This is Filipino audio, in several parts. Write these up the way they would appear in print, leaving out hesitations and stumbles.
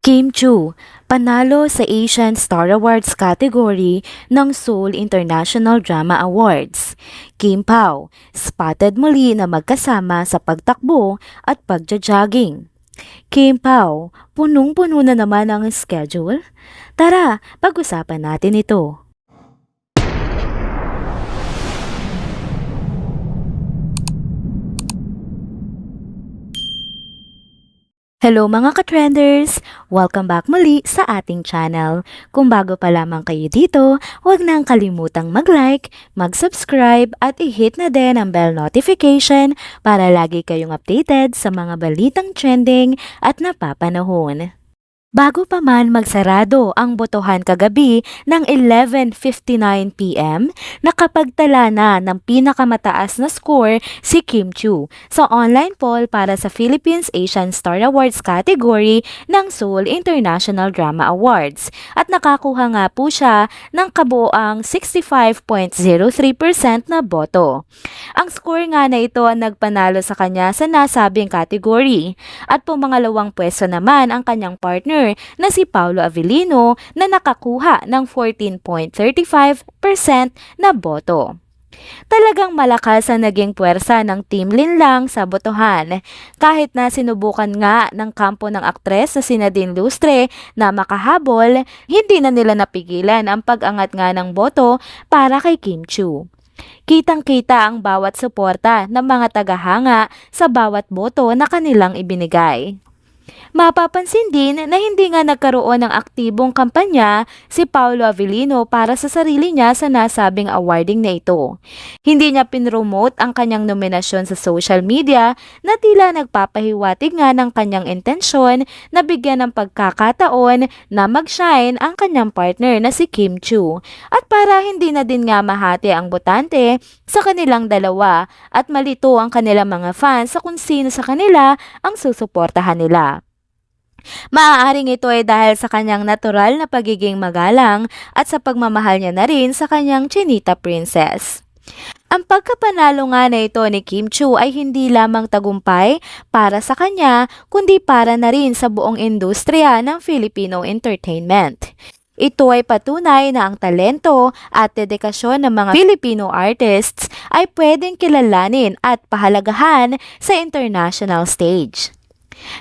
Kim Chu, panalo sa Asian Star Awards category ng Seoul International Drama Awards. Kim Pao, spotted muli na magkasama sa pagtakbo at pagja-jogging. Kim Pao, punong-puno na naman ang schedule? Tara, pag-usapan natin ito. Hello mga ka-trenders! Welcome back muli sa ating channel. Kung bago pa lamang kayo dito, huwag nang kalimutang mag-like, mag-subscribe at i-hit na din ang bell notification para lagi kayong updated sa mga balitang trending at napapanahon. Bago pa man magsarado ang botohan kagabi ng 11:59 PM, nakapagtala na ng pinakamataas na score si Kim Chu sa online poll para sa Philippines Asian Star Awards category ng Seoul International Drama Awards at nakakuha nga po siya ng kabuoang 65.03% na boto. Ang score nga na ito ang nagpanalo sa kanya sa nasabing category at pumangalawang pwesto naman ang kanyang partner na si Paolo Avellino na nakakuha ng 14.35% na boto. Talagang malakas ang naging puwersa ng Team Linlang sa botohan. Kahit na sinubukan nga ng kampo ng aktres na si Nadine Lustre na makahabol, hindi na nila napigilan ang pag-angat nga ng boto para kay Kim Chu. Kitang-kita ang bawat suporta ng mga tagahanga sa bawat boto na kanilang ibinigay. Mapapansin din na hindi nga nagkaroon ng aktibong kampanya si Paolo Avellino para sa sarili niya sa nasabing awarding na ito. Hindi niya pinromote ang kanyang nominasyon sa social media na tila nagpapahiwatig nga ng kanyang intensyon na bigyan ng pagkakataon na mag-shine ang kanyang partner na si Kim Chu at para hindi na din nga mahati ang botante sa kanilang dalawa at malito ang kanilang mga fans sa kung sino sa kanila ang susuportahan nila. Maaaring ito ay dahil sa kanyang natural na pagiging magalang at sa pagmamahal niya na rin sa kanyang Chinita Princess. Ang pagkapanalo nga na ito ni Kim Chu ay hindi lamang tagumpay para sa kanya kundi para na rin sa buong industriya ng Filipino entertainment. Ito ay patunay na ang talento at dedikasyon ng mga Filipino artists ay pwedeng kilalanin at pahalagahan sa international stage.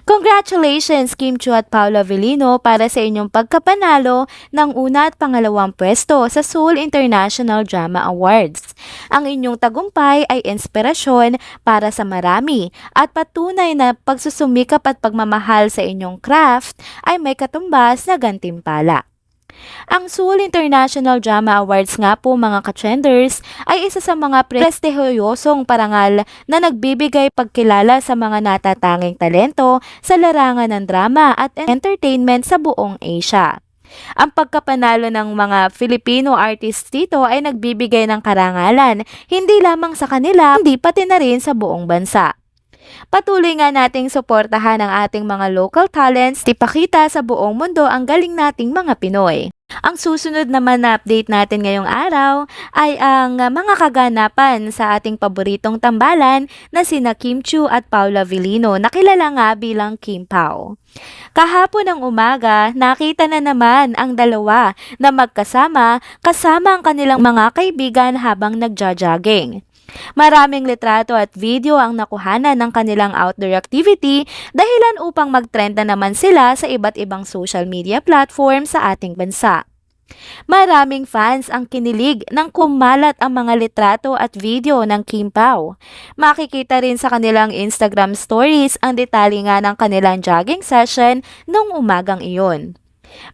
Congratulations Kim Chu at Paolo Avellino para sa inyong pagkapanalo ng una at pangalawang pwesto sa Seoul International Drama Awards. Ang inyong tagumpay ay inspirasyon para sa marami at patunay na pagsusumikap at pagmamahal sa inyong craft ay may katumbas na gantimpala. Ang Seoul International Drama Awards nga po mga ka-trenders ay isa sa mga prestigyosong parangal na nagbibigay pagkilala sa mga natatanging talento sa larangan ng drama at entertainment sa buong Asia. Ang pagkapanalo ng mga Filipino artists dito ay nagbibigay ng karangalan hindi lamang sa kanila kundi pati na rin sa buong bansa. Patuloy nga nating suportahan ang ating mga local talents, ipakita sa buong mundo ang galing nating mga Pinoy. Ang susunod naman na update natin ngayong araw ay ang mga kaganapan sa ating paboritong tambalan na sina Kim Chu at Paolo Avellino na kilala nga bilang Kim Pao. Kahapon ng umaga, nakita na naman ang dalawa na magkasama kasama ang kanilang mga kaibigan habang nagja-jogging. Maraming litrato at video ang nakuhanan ng kanilang outdoor activity dahilan upang mag-trend na naman sila sa iba't ibang social media platform sa ating bansa. Maraming fans ang kinilig nang kumalat ang mga litrato at video ng Kim Pao. Makikita rin sa kanilang Instagram stories ang detalye nga ng kanilang jogging session noong umagang iyon.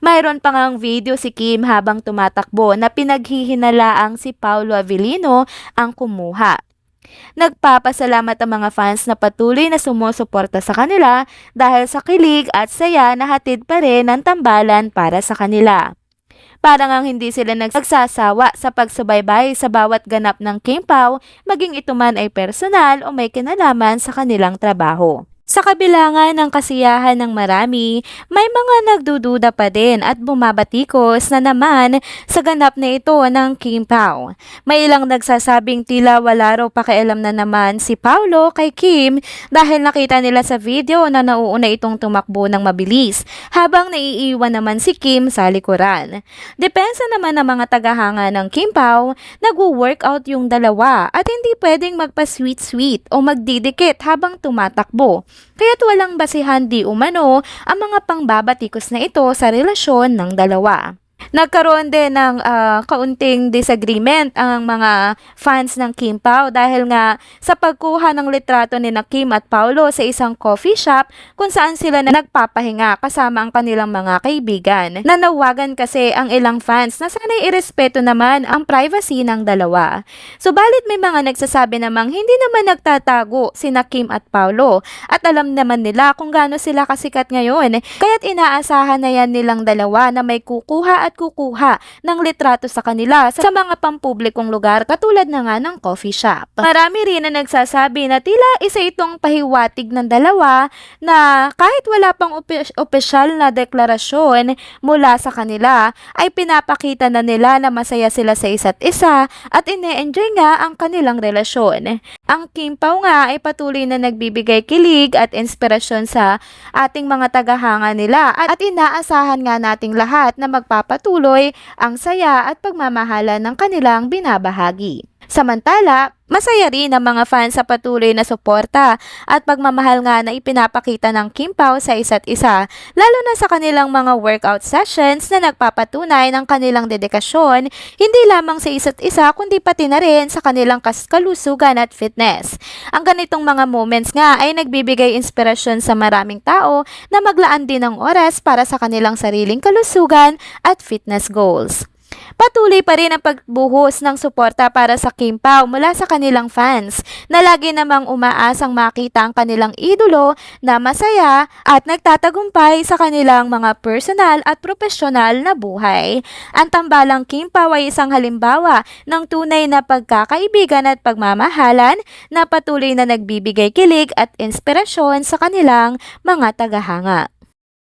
Mayroon pa ngang video si Kim habang tumatakbo na pinaghihinalaang si Paolo Avellino ang kumuha. Nagpapasalamat ang mga fans na patuloy na sumusuporta sa kanila dahil sa kilig at saya na hatid pa rin ng tambalan para sa kanila. Parang ang hindi sila nagsasawa sa pagsubaybay sa bawat ganap ng Kim Pao, maging ito man ay personal o may kinalaman sa kanilang trabaho. Sa kabila nga ng kasiyahan ng marami, may mga nagdududa pa din at bumabatikos na naman sa ganap na ito ng Kim Pao. May ilang nagsasabing tila wala raw pakialam na naman si Paulo kay Kim dahil nakita nila sa video na nauuna itong tumakbo ng mabilis habang naiiwan naman si Kim sa likuran. Depensa naman ng mga tagahanga ng Kim Pao, nagwo-workout yung dalawa at hindi pwedeng magpa-sweet-sweet o magdidikit habang tumatakbo. Kaya't walang basihan di umano ang mga pangbabatikos na ito sa relasyon ng dalawa. Nagkaroon din ng kaunting disagreement ang mga fans ng Kim Pao dahil nga sa pagkuha ng litrato ni na Kim at Paulo sa isang coffee shop kung saan sila na nagpapahinga kasama ang kanilang mga kaibigan. Nanawagan kasi ang ilang fans na sana'y irespeto naman ang privacy ng dalawa. Subalit may mga nagsasabi namang hindi naman nagtatago sina Kim at Paulo at alam naman nila kung gaano sila kasikat ngayon. Kaya't inaasahan na yan nilang dalawa na may kukuha ng litrato sa kanila sa mga pampublikong lugar katulad na nga ng coffee shop. Marami rin na nagsasabi na tila isa itong pahiwatig ng dalawa na kahit wala pang opisyal na deklarasyon mula sa kanila ay pinapakita na nila na masaya sila sa isa't isa at ine-enjoy nga ang kanilang relasyon. Ang Kim Pao nga ay patuloy na nagbibigay kilig at inspirasyon sa ating mga tagahanga nila at inaasahan nga nating lahat na magpapatuloy ang saya at pagmamahala ng kanilang binabahagi. Samantala, masaya rin ang mga fans sa patuloy na suporta at pagmamahal nga na ipinapakita ng Kim Pao sa isa't isa, lalo na sa kanilang mga workout sessions na nagpapatunay ng kanilang dedikasyon, hindi lamang sa isa't isa kundi pati na rin sa kanilang kalusugan at fitness. Ang ganitong mga moments nga ay nagbibigay inspirasyon sa maraming tao na maglaan din ng oras para sa kanilang sariling kalusugan at fitness goals. Patuloy pa rin ang pagbuhos ng suporta para sa Kim Pao mula sa kanilang fans na lagi namang umaasang makita ang kanilang idolo na masaya at nagtatagumpay sa kanilang mga personal at profesional na buhay. Ang tambalang Kim Pao ay isang halimbawa ng tunay na pagkakaibigan at pagmamahalan na patuloy na nagbibigay kilig at inspirasyon sa kanilang mga tagahanga.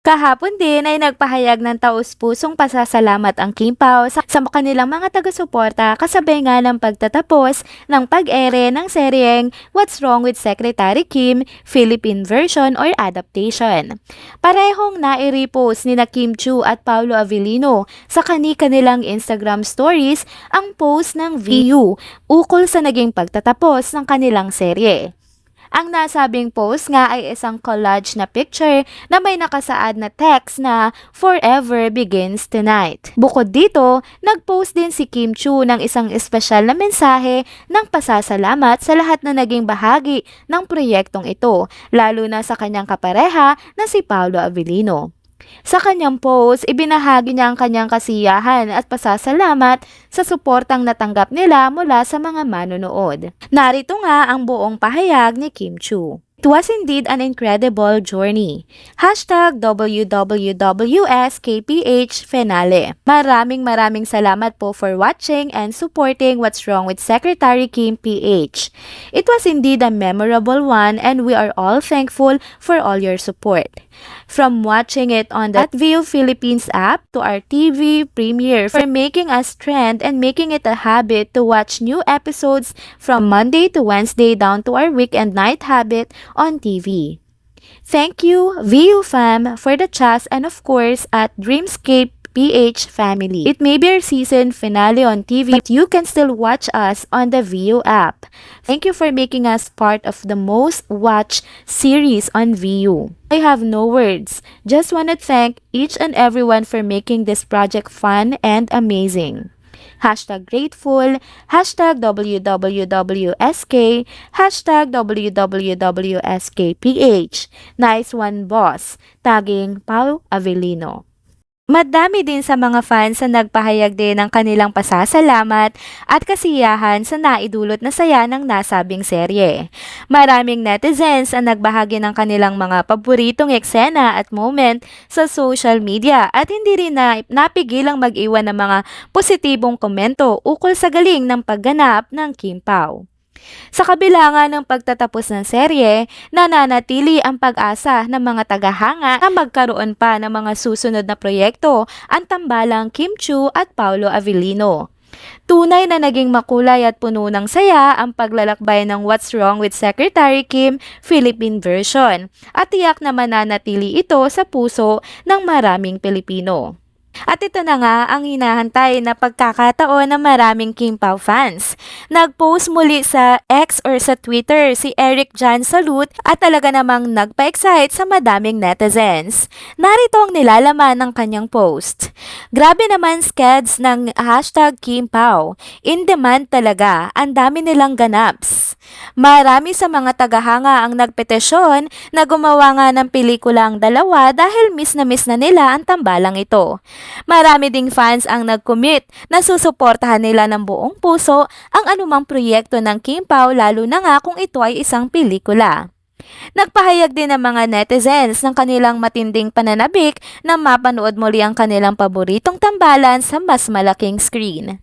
Kahapon din ay nagpahayag ng taus-pusong pasasalamat ang Kim Pao sa kanilang mga taga-suporta kasabay nga ng pagtatapos ng pag-ere ng seryeng What's Wrong with Secretary Kim Philippine version or adaptation. Parehong nai-repost ni na Kim Chiu at Paolo Avellino sa kanilang Instagram stories ang post ng VU ukol sa naging pagtatapos ng kanilang serye. Ang nasabing post nga ay isang collage na picture na may nakasaad na text na Forever Begins Tonight. Bukod dito, nag-post din si Kim Chiu ng isang espesyal na mensahe ng pasasalamat sa lahat na naging bahagi ng proyektong ito, lalo na sa kanyang kapareha na si Paolo Avellino. Sa kanyang post, ibinahagi niya ang kanyang kasiyahan at pasasalamat sa suportang natanggap nila mula sa mga manonood. Narito nga ang buong pahayag ni Kim Chiu. It was indeed an incredible journey. #WWWSKPH Finale. Maraming salamat po for watching and supporting What's Wrong with Secretary Kim PH. It was indeed a memorable one and we are all thankful for all your support. From watching it on the View Philippines app to our TV premiere for making us trend and making it a habit to watch new episodes from Monday to Wednesday down to our weekend night habit on TV. Thank you, VU fam, for the trust and of course at Dreamscape PH family. It may be our season finale on TV, but you can still watch us on the VU app. Thank you for making us part of the most watched series on VU. I have no words. Just want to thank each and everyone for making this project fun and amazing. #grateful, #WWWSK, #WWWSKPH. Nice one, boss. Tagging Pao Avellino. Madami din sa mga fans na nagpahayag din ng kanilang pasasalamat at kasiyahan sa naidulot na saya ng nasabing serye. Maraming netizens ang nagbahagi ng kanilang mga paboritong eksena at moment sa social media at hindi rin napigilang mag-iwan ng mga positibong komento ukol sa galing ng pagganap ng Kim Pao. Sa kabila nga ng pagtatapos ng serye, nananatili ang pag-asa ng mga tagahanga na magkaroon pa ng mga susunod na proyekto ang tambalang Kim Chiu at Paolo Avellino. Tunay na naging makulay at puno ng saya ang paglalakbay ng What's Wrong with Secretary Kim Philippine version at tiyak na mananatili ito sa puso ng maraming Pilipino. At ito na nga ang hinahantay na pagkakataon ng maraming Kim Pao fans. Nag-post muli sa X or sa Twitter si Eric Jan Salud at talaga namang nagpa-excite sa madaming netizens. Narito ang nilalaman ng kanyang post. Grabe naman skeds ng hashtag Kim Pao. In demand talaga, ang dami nilang ganaps. Marami sa mga tagahanga ang nagpetisyon na gumawa nga ng pelikula ang dalawa dahil miss na nila ang tambalang ito. Marami ding fans ang nag-commit na susuportahan nila ng buong puso ang anumang proyekto ng Kim Pao lalo na nga kung ito ay isang pelikula. Nagpahayag din ng mga netizens ng kanilang matinding pananabik na mapanood muli ang kanilang paboritong tambalan sa mas malaking screen.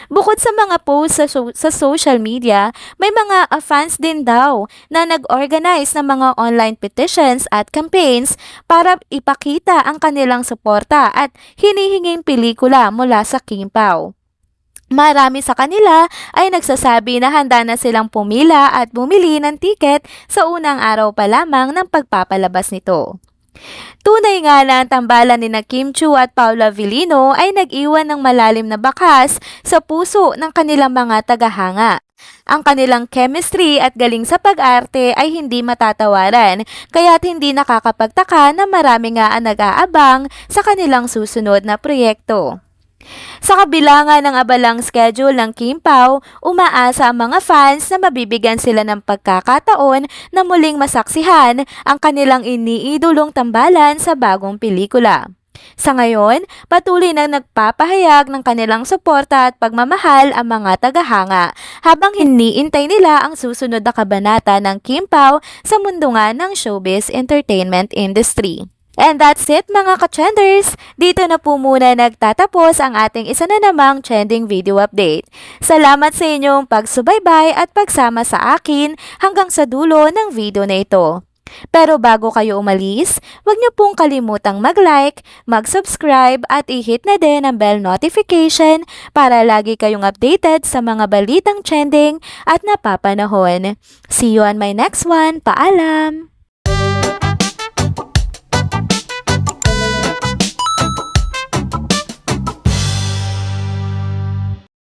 Bukod sa mga posts sa social media, may mga fans din daw na nag-organize ng mga online petitions at campaigns para ipakita ang kanilang suporta at hinihinging pelikula mula sa Kim Pao. Marami sa kanila ay nagsasabi na handa na silang pumila at bumili ng tiket sa unang araw pa lamang ng pagpapalabas nito. Tunay nga na ang tambalan ni Kim Chiu at Paolo Avellino ay nag-iwan ng malalim na bakas sa puso ng kanilang mga tagahanga. Ang kanilang chemistry at galing sa pag-arte ay hindi matatawaran, kaya't hindi nakakapagtaka na marami nga ang nag-aabang sa kanilang susunod na proyekto. Sa kabila nga ng abalang schedule ng Kim Pao, umaasa ang mga fans na mabibigyan sila ng pagkakataon na muling masaksihan ang kanilang iniidolong tambalan sa bagong pelikula. Sa ngayon, patuloy na nagpapahayag ng kanilang suporta at pagmamahal ang mga tagahanga habang hiniintay nila ang susunod na kabanata ng Kim Pao sa mundo nga ng showbiz entertainment industry. And that's it mga ka-trenders! Dito na po muna nagtatapos ang ating isa na namang trending video update. Salamat sa inyong pagsubaybay at pagsama sa akin hanggang sa dulo ng video na ito. Pero bago kayo umalis, huwag niyo pong kalimutang mag-like, mag-subscribe at i-hit na din ang bell notification para lagi kayong updated sa mga balitang trending at napapanahon. See you on my next one. Paalam!